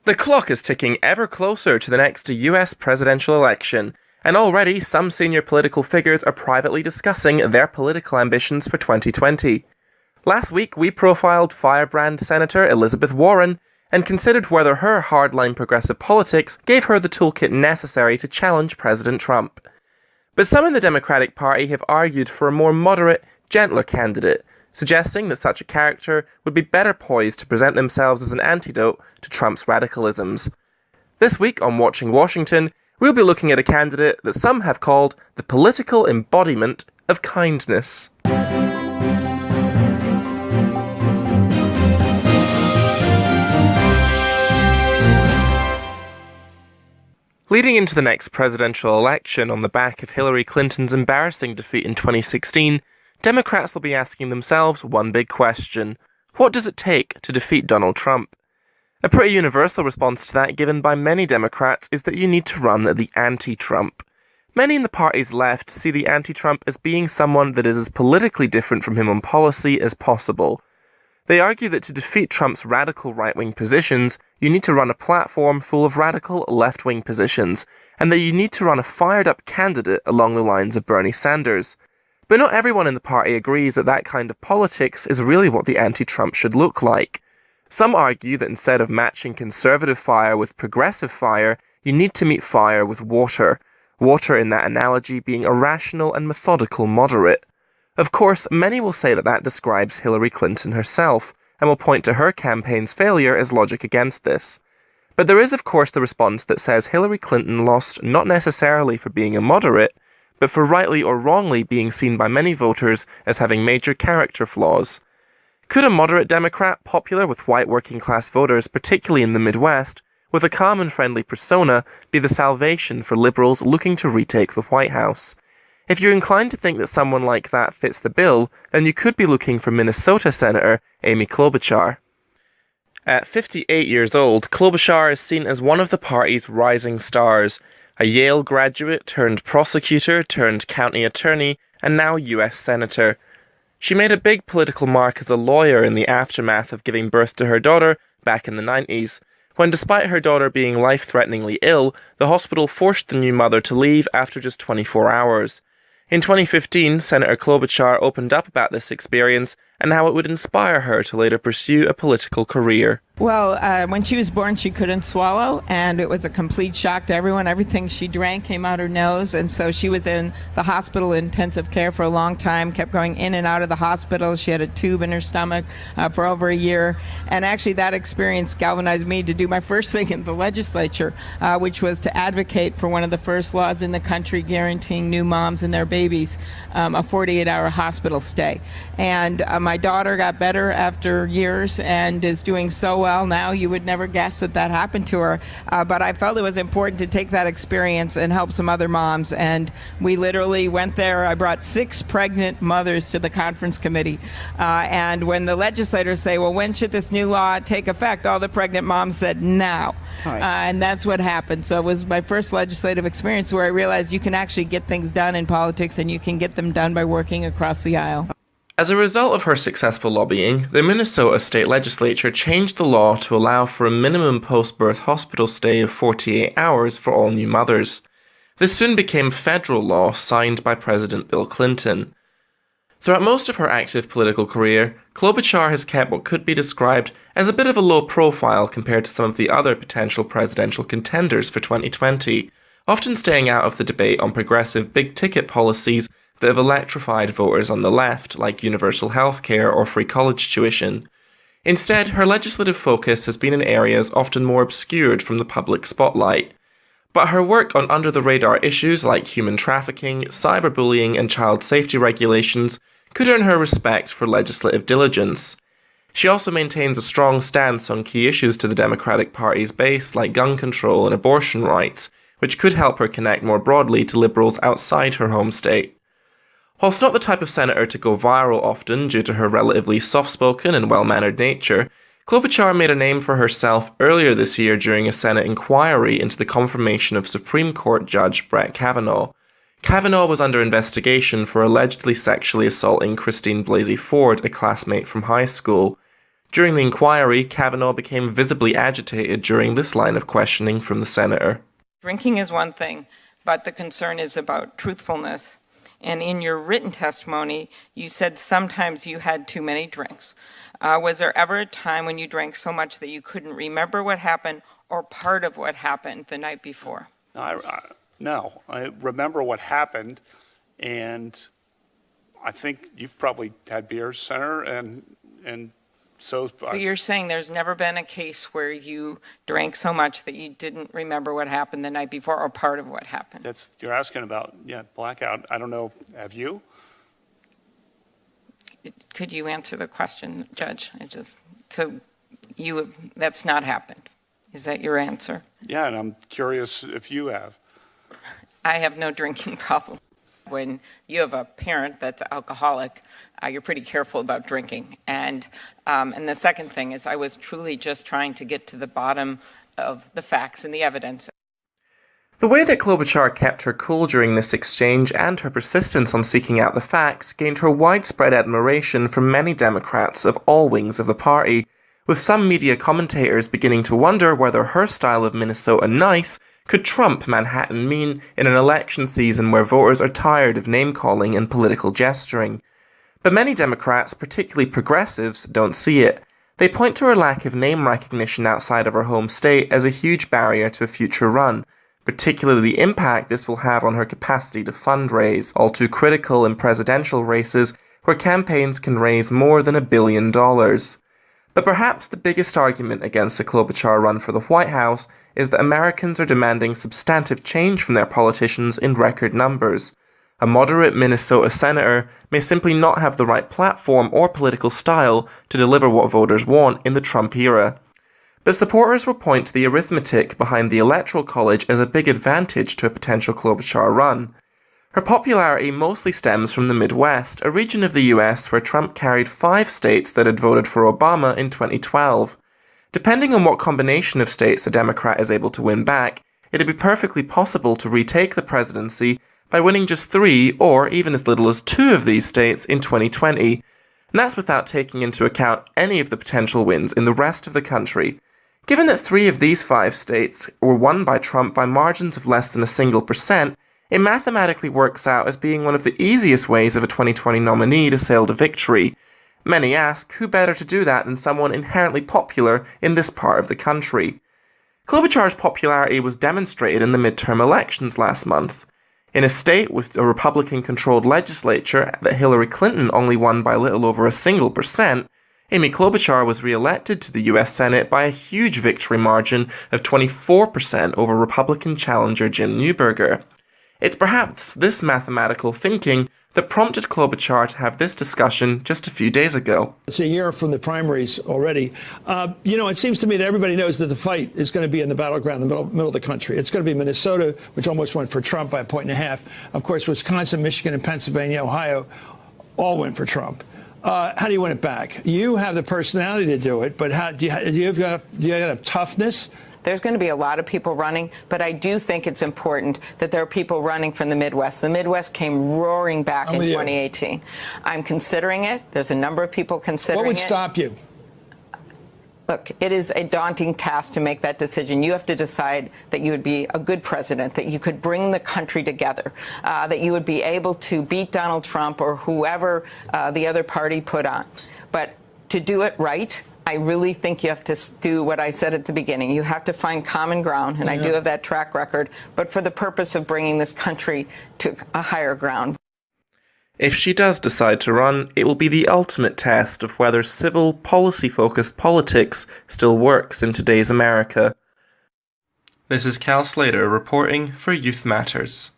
The clock is ticking ever closer to the next US presidential election, and already some senior political figures are privately discussing their political ambitions for 2020. Last week, we profiled firebrand Senator Elizabeth Warren and considered whether her hardline progressive politics gave her the toolkit necessary to challenge President Trump. But some in the Democratic Party have argued for a more moderate, gentler candidate, suggesting that such a character would be better poised to present themselves as an antidote to Trump's radicalisms. This week on Watching Washington, we'll be looking at a candidate that some have called the political embodiment of kindness. Leading into the next presidential election on the back of Hillary Clinton's embarrassing defeat in 2016, Democrats will be asking themselves one big question: what does it take to defeat Donald Trump? A pretty universal response to that given by many Democrats is that you need to run the anti-Trump. Many in the party's left see the anti-Trump as being someone that is as politically different from him on policy as possible. They argue that to defeat Trump's radical right-wing positions, you need to run a platform full of radical left-wing positions, and that you need to run a fired-up candidate along the lines of Bernie Sanders. But not everyone in the party agrees that that kind of politics is really what the anti-Trump should look like. Some argue that instead of matching conservative fire with progressive fire, you need to meet fire with water. Water in that analogy being a rational and methodical moderate. Of course, many will say that describes Hillary Clinton herself, and will point to her campaign's failure as logic against this. But there is of course the response that says Hillary Clinton lost not necessarily for being a moderate, but for rightly or wrongly being seen by many voters as having major character flaws. Could a moderate Democrat, popular with white working-class voters, particularly in the Midwest, with a calm and friendly persona, be the salvation for liberals looking to retake the White House? If you're inclined to think that someone like that fits the bill, then you could be looking for Minnesota Senator Amy Klobuchar. At 58 years old, Klobuchar is seen as one of the party's rising stars, a Yale graduate turned prosecutor turned county attorney and now US Senator. She made a big political mark as a lawyer in the aftermath of giving birth to her daughter back in the 90s, when despite her daughter being life-threateningly ill, the hospital forced the new mother to leave after just 24 hours. In 2015, Senator Klobuchar opened up about this experience and how it would inspire her to later pursue a political career. Well, when she was born, she couldn't swallow, and it was a complete shock to everyone. Everything she drank came out her nose, and so she was in the hospital intensive care for a long time, kept going in and out of the hospital. She had a tube in her stomach for over a year, and actually that experience galvanized me to do my first thing in the legislature, which was to advocate for one of the first laws in the country guaranteeing new moms and their babies a 48-hour hospital stay. And my daughter got better after years and is doing so well now. You would never guess that happened to her. But I felt it was important to take that experience and help some other moms. And we literally went there. I brought 6 pregnant mothers to the conference committee. And when the legislators say, well, when should this new law take effect? All the pregnant moms said, now. And that's what happened. So it was my first legislative experience where I realized you can actually get things done in politics, and you can get them done by working across the aisle. As a result of her successful lobbying, the Minnesota state legislature changed the law to allow for a minimum post-birth hospital stay of 48 hours for all new mothers. This soon became federal law signed by President Bill Clinton. Throughout most of her active political career, Klobuchar has kept what could be described as a bit of a low profile compared to some of the other potential presidential contenders for 2020, often staying out of the debate on progressive big-ticket policies that have electrified voters on the left, like universal healthcare or free college tuition. Instead, her legislative focus has been in areas often more obscured from the public spotlight. But her work on under-the-radar issues like human trafficking, cyberbullying, and child safety regulations could earn her respect for legislative diligence. She also maintains a strong stance on key issues to the Democratic Party's base, like gun control and abortion rights, which could help her connect more broadly to liberals outside her home state. Whilst not the type of senator to go viral often due to her relatively soft-spoken and well-mannered nature, Klobuchar made a name for herself earlier this year during a Senate inquiry into the confirmation of Supreme Court Judge Brett Kavanaugh. Kavanaugh was under investigation for allegedly sexually assaulting Christine Blasey Ford, a classmate from high school. During the inquiry, Kavanaugh became visibly agitated during this line of questioning from the senator. Drinking is one thing, but the concern is about truthfulness. And in your written testimony, you said sometimes you had too many drinks. Was there ever a time when you drank so much that you couldn't remember what happened or part of what happened the night before? No, I remember what happened, and I think you've probably had beers, Senator, and so you're saying there's never been a case where you drank so much that you didn't remember what happened the night before or part of what happened? You're asking about, blackout. I don't know. Have you? Could you answer the question, Judge? That's not happened. Is that your answer? Yeah, and I'm curious if you have. I have no drinking problem. When you have a parent that's alcoholic, you're pretty careful about drinking. And the second thing is I was truly just trying to get to the bottom of the facts and the evidence. The way that Klobuchar kept her cool during this exchange and her persistence on seeking out the facts gained her widespread admiration from many Democrats of all wings of the party, with some media commentators beginning to wonder whether her style of Minnesota nice could trump Manhattan mean in an election season where voters are tired of name-calling and political gesturing. But many Democrats, particularly progressives, don't see it. They point to her lack of name recognition outside of her home state as a huge barrier to a future run, particularly the impact this will have on her capacity to fundraise, all too critical in presidential races where campaigns can raise more than $1 billion. But perhaps the biggest argument against the Klobuchar run for the White House is that Americans are demanding substantive change from their politicians in record numbers. A moderate Minnesota senator may simply not have the right platform or political style to deliver what voters want in the Trump era. But supporters will point to the arithmetic behind the Electoral College as a big advantage to a potential Klobuchar run. Her popularity mostly stems from the Midwest, a region of the US where Trump carried 5 states that had voted for Obama in 2012. Depending on what combination of states a Democrat is able to win back, it'd be perfectly possible to retake the presidency by winning just 3 or even as little as 2 of these states in 2020. And that's without taking into account any of the potential wins in the rest of the country. Given that 3 of these 5 states were won by Trump by margins of less than a single percent, it mathematically works out as being one of the easiest ways of a 2020 nominee to sail to victory. Many ask, who better to do that than someone inherently popular in this part of the country? Klobuchar's popularity was demonstrated in the midterm elections last month. In a state with a Republican-controlled legislature that Hillary Clinton only won by little over a single percent, Amy Klobuchar was re-elected to the US Senate by a huge victory margin of 24% over Republican challenger Jim Newberger. It's perhaps this mathematical thinking that prompted Klobuchar to have this discussion just a few days ago. It's a year from the primaries already. It seems to me that everybody knows that the fight is going to be in the battleground, the middle of the country. It's going to be Minnesota, which almost went for Trump by 1.5 points. Of course, Wisconsin, Michigan, and Pennsylvania, Ohio all went for Trump. How do you win it back? You have the personality to do it, but do you have toughness? There's going to be a lot of people running, but I do think it's important that there are people running from the Midwest. The Midwest came roaring back in 2018. I'm considering it. There's a number of people considering it. What would stop you? Look, it is a daunting task to make that decision. You have to decide that you would be a good president, that you could bring the country together, that you would be able to beat Donald Trump or whoever the other party put on. But to do it right, I really think you have to do what I said at the beginning. You have to find common ground, and I do have that track record, but for the purpose of bringing this country to a higher ground. If she does decide to run, it will be the ultimate test of whether civil, policy-focused politics still works in today's America. This is Cal Slater reporting for Youth Matters.